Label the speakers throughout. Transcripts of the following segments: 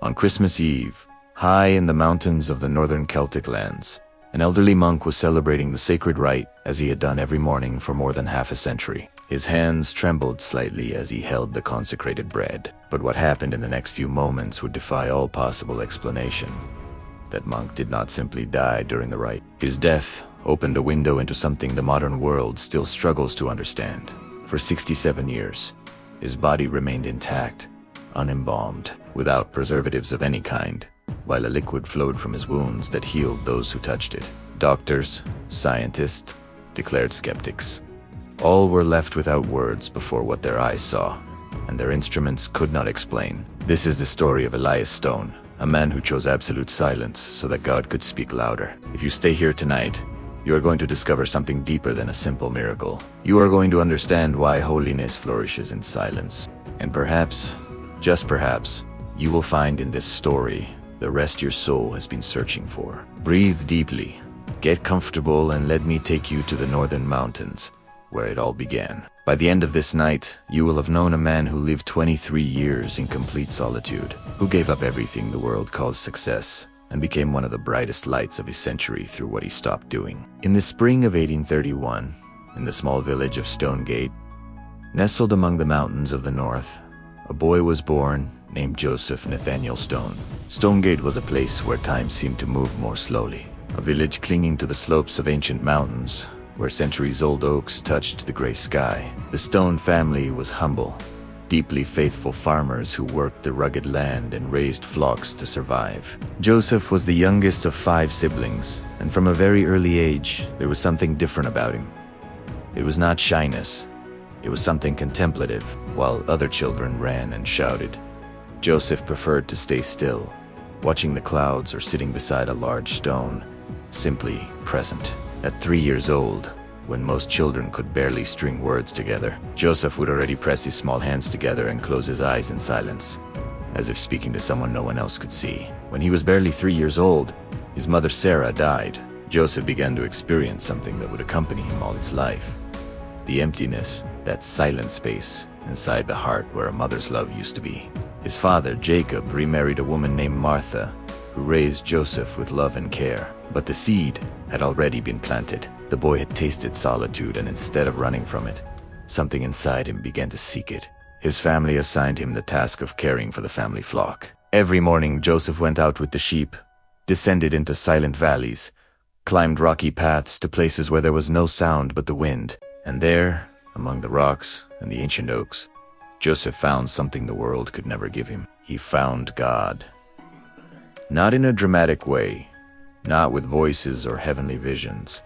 Speaker 1: On Christmas Eve, high in the mountains of the northern Celtic lands, an elderly monk was celebrating the sacred rite as he had done every morning for more than half a century. His hands trembled slightly as he held the consecrated bread. But what happened in the next few moments would defy all possible explanation. That monk did not simply die during the rite. His death opened a window into something the modern world still struggles to understand. For 67 years, his body remained intact, unembalmed, without preservatives of any kind, while a liquid flowed from his wounds that healed those who touched it. Doctors, scientists, declared skeptics. All were left without words before what their eyes saw, and their instruments could not explain. This is the story of Elias Stone, a man who chose absolute silence so that God could speak louder. If you stay here tonight, you are going to discover something deeper than a simple miracle. You are going to understand why holiness flourishes in silence. And perhaps, just perhaps, you will find in this story the rest your soul has been searching for. Breathe deeply, get comfortable, and let me take you to the northern mountains, where it all began. By the end of this night, you will have known a man who lived 23 years in complete solitude, who gave up everything the world calls success, and became one of the brightest lights of his century through what he stopped doing. In the spring of 1831, in the small village of Stonegate, nestled among the mountains of the north, a boy was born named Joseph Nathaniel Stone. Stonegate was a place where time seemed to move more slowly, a village clinging to the slopes of ancient mountains, where centuries-old oaks touched the gray sky. The Stone family was humble, deeply faithful farmers who worked the rugged land and raised flocks to survive. Joseph was the youngest of 5 siblings, and from a very early age, there was something different about him. It was not shyness. It was something contemplative. While other children ran and shouted, Joseph preferred to stay still, watching the clouds or sitting beside a large stone, simply present. At 3 years old, when most children could barely string words together, Joseph would already press his small hands together and close his eyes in silence, as if speaking to someone no one else could see. When he was barely 3 years old, his mother Sarah died. Joseph began to experience something that would accompany him all his life. The emptiness, that silent space inside the heart where a mother's love used to be. His father, Jacob, remarried a woman named Martha, who raised Joseph with love and care. But the seed had already been planted. The boy had tasted solitude, and instead of running from it, something inside him began to seek it. His family assigned him the task of caring for the family flock. Every morning, Joseph went out with the sheep, descended into silent valleys, climbed rocky paths to places where there was no sound but the wind. And there, among the rocks and the ancient oaks, Joseph found something the world could never give him. He found God. Not in a dramatic way, not with voices or heavenly visions,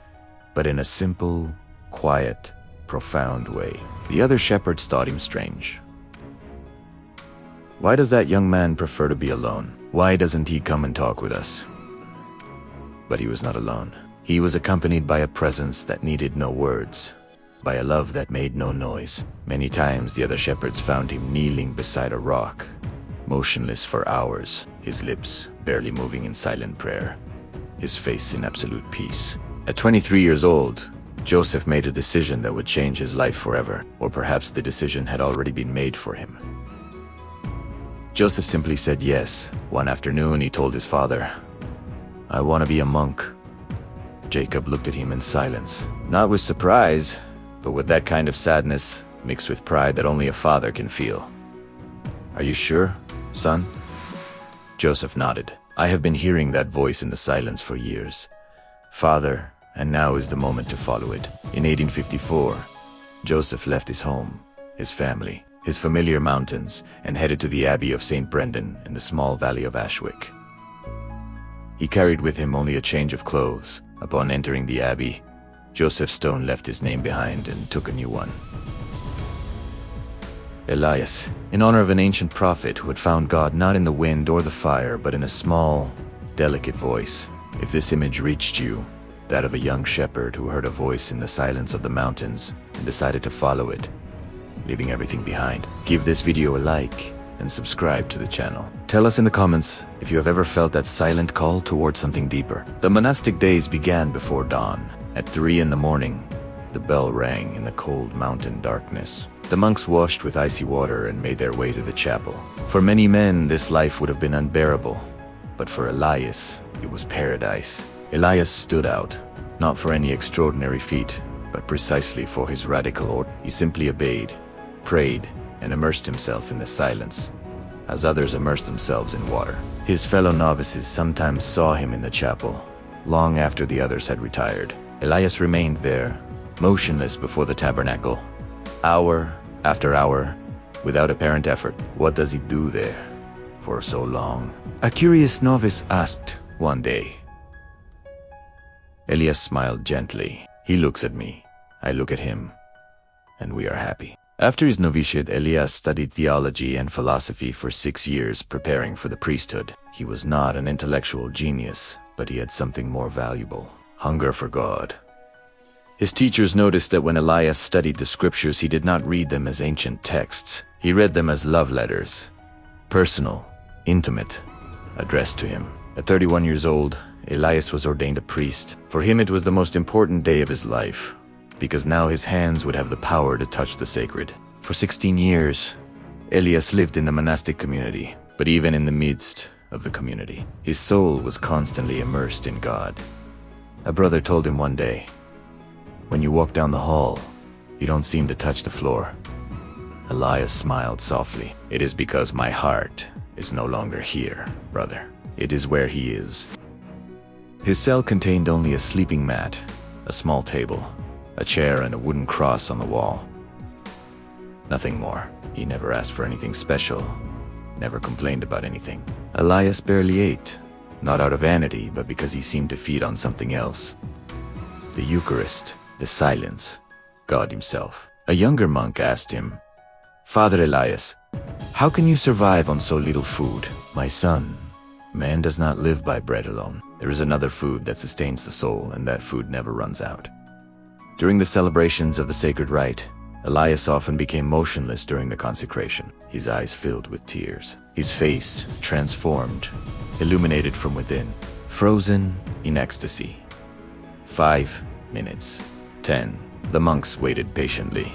Speaker 1: but in a simple, quiet, profound way. The other shepherds thought him strange. Why does that young man prefer to be alone? Why doesn't he come and talk with us? But he was not alone. He was accompanied by a presence that needed no words, by a love that made no noise. Many times the other shepherds found him kneeling beside a rock, motionless for hours, his lips barely moving in silent prayer, his face in absolute peace. At 23 years old, Joseph made a decision that would change his life forever, or perhaps the decision had already been made for him. Joseph simply said yes. One afternoon he told his father, "I want to be a monk." Jacob looked at him in silence, not with surprise, but with that kind of sadness mixed with pride that only a father can feel. "Are you sure, son?" Joseph nodded. "I have been hearing that voice in the silence for years, Father, and now is the moment to follow it." In 1854, Joseph left his home, his family, his familiar mountains, and headed to the Abbey of St. Brendan in the small valley of Ashwick. He carried with him only a change of clothes. Upon entering the abbey, Joseph Stone left his name behind and took a new one. Elias, in honor of an ancient prophet who had found God not in the wind or the fire, but in a small, delicate voice. If this image reached you, that of a young shepherd who heard a voice in the silence of the mountains and decided to follow it, leaving everything behind, give this video a like and subscribe to the channel. Tell us in the comments if you have ever felt that silent call towards something deeper. The monastic days began before dawn. At 3 in the morning, the bell rang in the cold mountain darkness. The monks washed with icy water and made their way to the chapel. For many men, this life would have been unbearable, but for Elias, it was paradise. Elias stood out, not for any extraordinary feat, but precisely for his radical order. He simply obeyed, prayed, and immersed himself in the silence, as others immersed themselves in water. His fellow novices sometimes saw him in the chapel, long after the others had retired. Elias remained there, motionless before the tabernacle, hour after hour, without apparent effort. What does he do there for so long? A curious novice asked one day. Elias smiled gently. He looks at me, I look at him, and we are happy. After his novitiate, Elias studied theology and philosophy for 6 years, preparing for the priesthood. He was not an intellectual genius, but he had something more valuable: hunger for God. His teachers noticed that when Elias studied the scriptures, he did not read them as ancient texts. He read them as love letters, personal, intimate, addressed to him. At 31 years old, Elias was ordained a priest. For him, it was the most important day of his life, because now his hands would have the power to touch the sacred. For 16 years, Elias lived in the monastic community, but even in the midst of the community, his soul was constantly immersed in God. A brother told him one day, "When you walk down the hall, you don't seem to touch the floor." Elias smiled softly. "It is because my heart is no longer here, brother. It is where he is." His cell contained only a sleeping mat, a small table, a chair, and a wooden cross on the wall. Nothing more. He never asked for anything special, never complained about anything. Elias barely ate, not out of vanity, but because he seemed to feed on something else: the Eucharist, the silence, God himself. A younger monk asked him, "Father Elias, how can you survive on so little food?" "My son, man does not live by bread alone. There is another food that sustains the soul, and that food never runs out." During the celebrations of the sacred rite, Elias often became motionless during the consecration, his eyes filled with tears, his face transformed, illuminated from within, frozen in ecstasy. 5 minutes. 10. The monks waited patiently.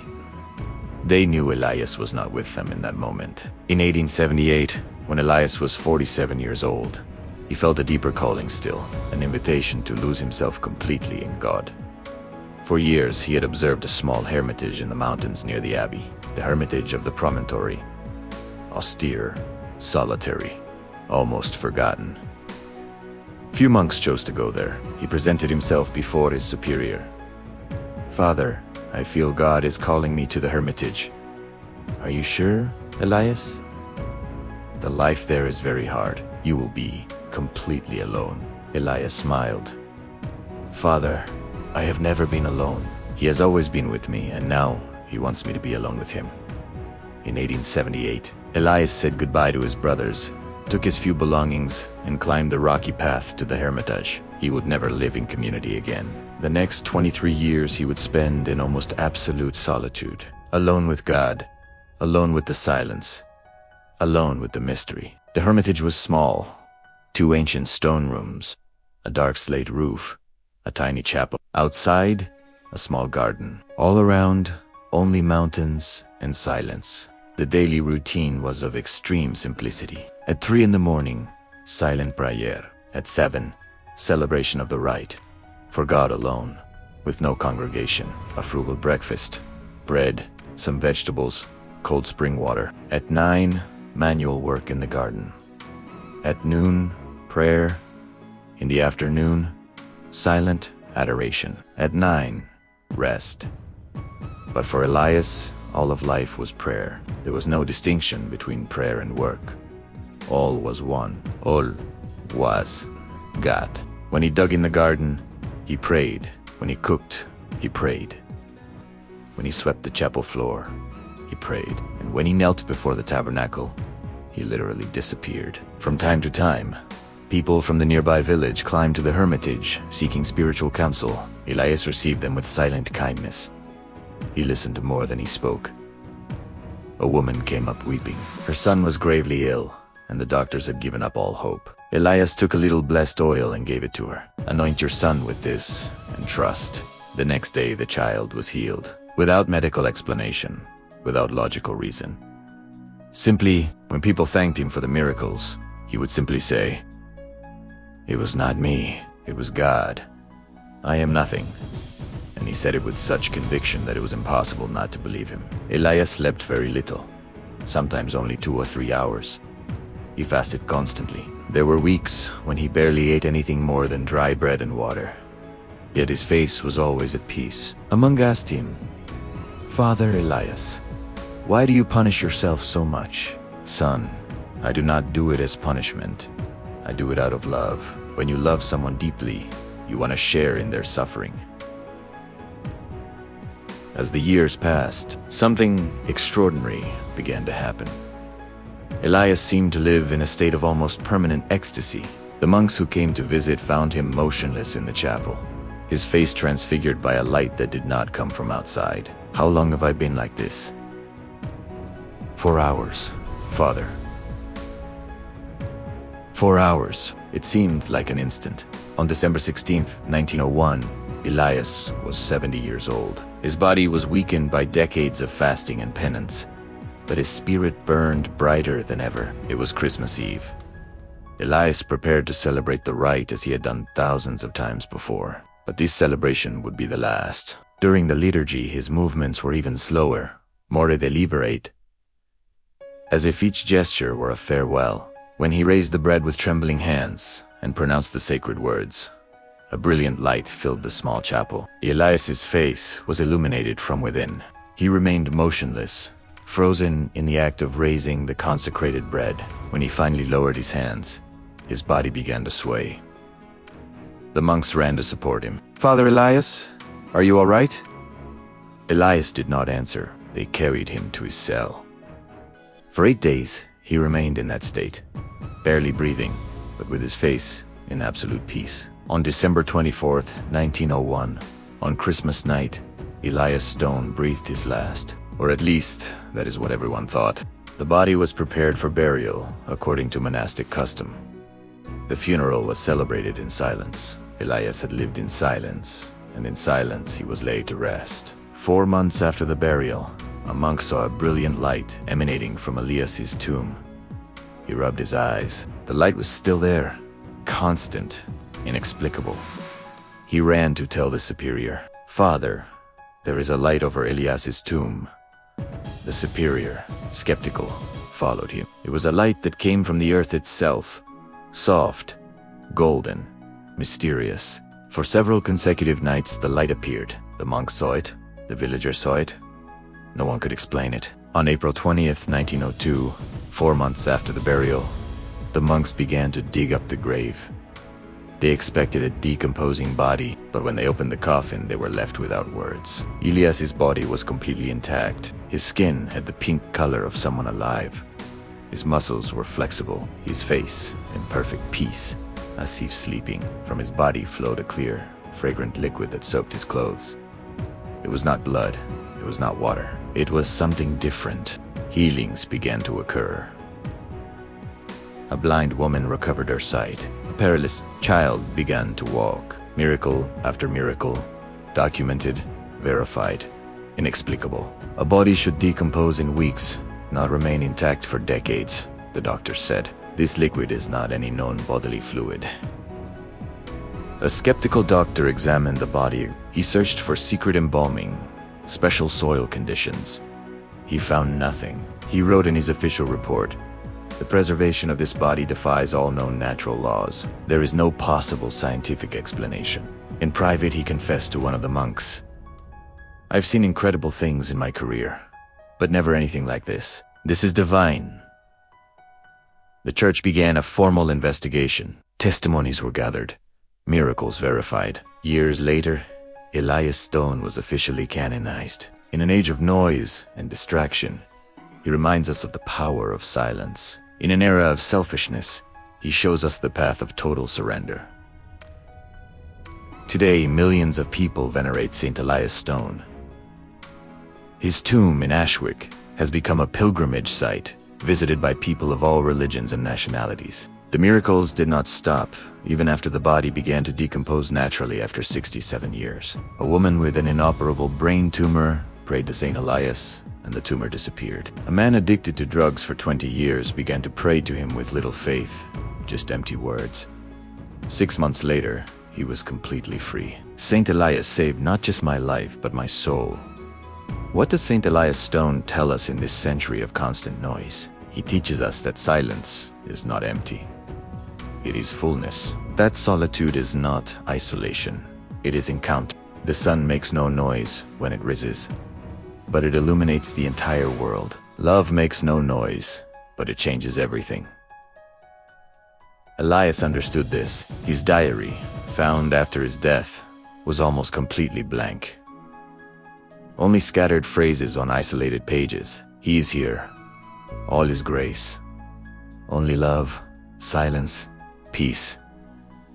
Speaker 1: They knew Elias was not with them in that moment. In 1878, when Elias was 47 years old, he felt a deeper calling still, an invitation to lose himself completely in God. For years, he had observed a small hermitage in the mountains near the abbey, the hermitage of the promontory. Austere, solitary, almost forgotten. Few monks chose to go there. He presented himself before his superior. "Father, I feel God is calling me to the hermitage." "Are you sure, Elias?" "The life there is very hard. You will be completely alone." Elias smiled. "Father, I have never been alone. He has always been with me, and now he wants me to be alone with him." In 1878, Elias said goodbye to his brothers, took his few belongings, and climbed the rocky path to the hermitage. He would never live in community again. The next 23 years he would spend in almost absolute solitude, alone with God, alone with the silence, alone with the mystery. The hermitage was small: 2 ancient stone rooms, a dark slate roof, a tiny chapel. Outside, a small garden. All around, only mountains and silence. The daily routine was of extreme simplicity. At 3 in the morning, silent prayer. At 7, celebration of the rite, for God alone, with no congregation. A frugal breakfast, bread, some vegetables, cold spring water. At 9, manual work in the garden. At noon, prayer. In the afternoon, silent adoration. At 9, rest. But for Elias, all of life was prayer. There was no distinction between prayer and work. All was one. All was God. When he dug in the garden, he prayed. When he cooked, he prayed. When he swept the chapel floor, he prayed. And when he knelt before the tabernacle, he literally disappeared. From time to time, people from the nearby village climbed to the hermitage, seeking spiritual counsel. Elias received them with silent kindness. He listened more than he spoke. A woman came up weeping. Her son was gravely ill, and the doctors had given up all hope. Elias took a little blessed oil and gave it to her. "Anoint your son with this, and trust." The next day the child was healed, without medical explanation, without logical reason. Simply, when people thanked him for the miracles, he would simply say, "It was not me, it was God. I am nothing." And he said it with such conviction that it was impossible not to believe him. Elias slept very little, sometimes only 2 or 3 hours. He fasted constantly. There were weeks when he barely ate anything more than dry bread and water. Yet his face was always at peace. A monk asked him, "Father Elias, why do you punish yourself so much?" "Son, I do not do it as punishment. I do it out of love. When you love someone deeply, you want to share in their suffering." As the years passed, something extraordinary began to happen. Elias seemed to live in a state of almost permanent ecstasy. The monks who came to visit found him motionless in the chapel, his face transfigured by a light that did not come from outside. "How long have I been like this?" "4 hours, Father." 4 hours. It seemed like an instant. On December 16th, 1901, Elias was 70 years old. His body was weakened by decades of fasting and penance, but his spirit burned brighter than ever. It was Christmas Eve. Elias prepared to celebrate the rite as he had done thousands of times before. But this celebration would be the last. During the liturgy, his movements were even slower, more deliberate, as if each gesture were a farewell. When he raised the bread with trembling hands and pronounced the sacred words, a brilliant light filled the small chapel. Elias's face was illuminated from within. He remained motionless, frozen in the act of raising the consecrated bread. When he finally lowered his hands, his body began to sway. The monks ran to support him. "Father Elias, are you all right?" Elias did not answer. They carried him to his cell. For 8 days, he remained in that state, barely breathing, but with his face in absolute peace. On December 24th, 1901, on Christmas night, Elias Stone breathed his last. Or at least, that is what everyone thought. The body was prepared for burial, according to monastic custom. The funeral was celebrated in silence. Elias had lived in silence, and in silence he was laid to rest. 4 months after the burial, a monk saw a brilliant light emanating from Elias's tomb. He rubbed his eyes. The light was still there, constant, inexplicable. He ran to tell the superior, "Father, there is a light over Elias's tomb." The superior, skeptical, followed him. It was a light that came from the earth itself, soft, golden, mysterious. For several consecutive nights the light appeared. The monk saw it, the villager saw it. No one could explain it. On April 20th, 1902, 4 months after the burial, the monks began to dig up the grave. They expected a decomposing body, but when they opened the coffin, they were left without words. Elias's body was completely intact. His skin had the pink color of someone alive. His muscles were flexible, his face in perfect peace, as if sleeping. From his body flowed a clear, fragrant liquid that soaked his clothes. It was not blood, it was not water. It was something different. Healings began to occur. A blind woman recovered her sight. A perilous child began to walk. Miracle after miracle, documented, verified, inexplicable. A body should decompose in weeks, not remain intact for decades, the doctor said. This liquid is not any known bodily fluid. A skeptical doctor examined the body. He searched for secret embalming, special soil conditions. He found nothing. He wrote in his official report, "The preservation of this body defies all known natural laws. There is no possible scientific explanation." In private, he confessed to one of the monks, "I've seen incredible things in my career, but never anything like this. This is divine." The church began a formal investigation. Testimonies were gathered, miracles verified. Years later, Elias Stone was officially canonized. In an age of noise and distraction, he reminds us of the power of silence. In an era of selfishness, he shows us the path of total surrender. Today, millions of people venerate St. Elias Stone. His tomb in Ashwick has become a pilgrimage site, visited by people of all religions and nationalities. The miracles did not stop, even after the body began to decompose naturally after 67 years. A woman with an inoperable brain tumor prayed to St. Elias, and the tumor disappeared. A man addicted to drugs for 20 years began to pray to him with little faith, just empty words. 6 months later, he was completely free. Saint Elias saved not just my life, but my soul. What does Saint Elias Stone tell us in this century of constant noise? He teaches us that silence is not empty. It is fullness. That solitude is not isolation. It is encounter. The sun makes no noise when it rises, but it illuminates the entire world. Love makes no noise, but it changes everything. Elias understood this. His diary, found after his death, was almost completely blank. Only scattered phrases on isolated pages. He is here. All is grace. Only love, silence, peace.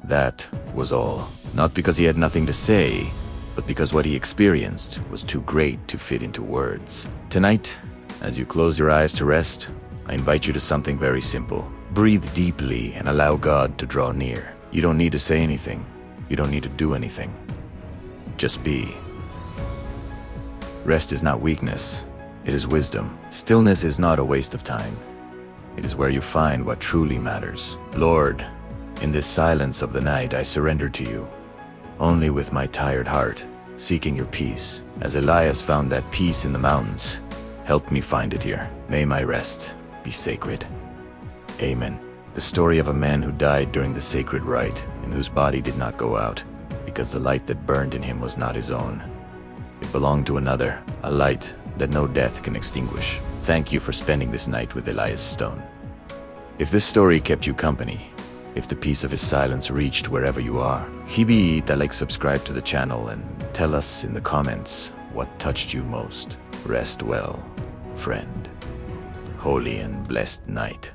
Speaker 1: That was all. Not because he had nothing to say, but because what he experienced was too great to fit into words. Tonight, as you close your eyes to rest, I invite you to something very simple. Breathe deeply and allow God to draw near. You don't need to say anything. You don't need to do anything. Just be. Rest is not weakness. It is wisdom. Stillness is not a waste of time. It is where you find what truly matters. Lord, in this silence of the night, I surrender to you. Only with my tired heart, seeking your peace. As Elias found that peace in the mountains, help me find it here. May my rest be sacred. Amen. The story of a man who died during the sacred rite, and whose body did not go out, because the light that burned in him was not his own. It belonged to another, a light that no death can extinguish. Thank you for spending this night with Elias Stone. If this story kept you company, if the peace of his silence reached wherever you are, subscribe to the channel and tell us in the comments what touched you most. Rest well, friend. Holy and blessed night.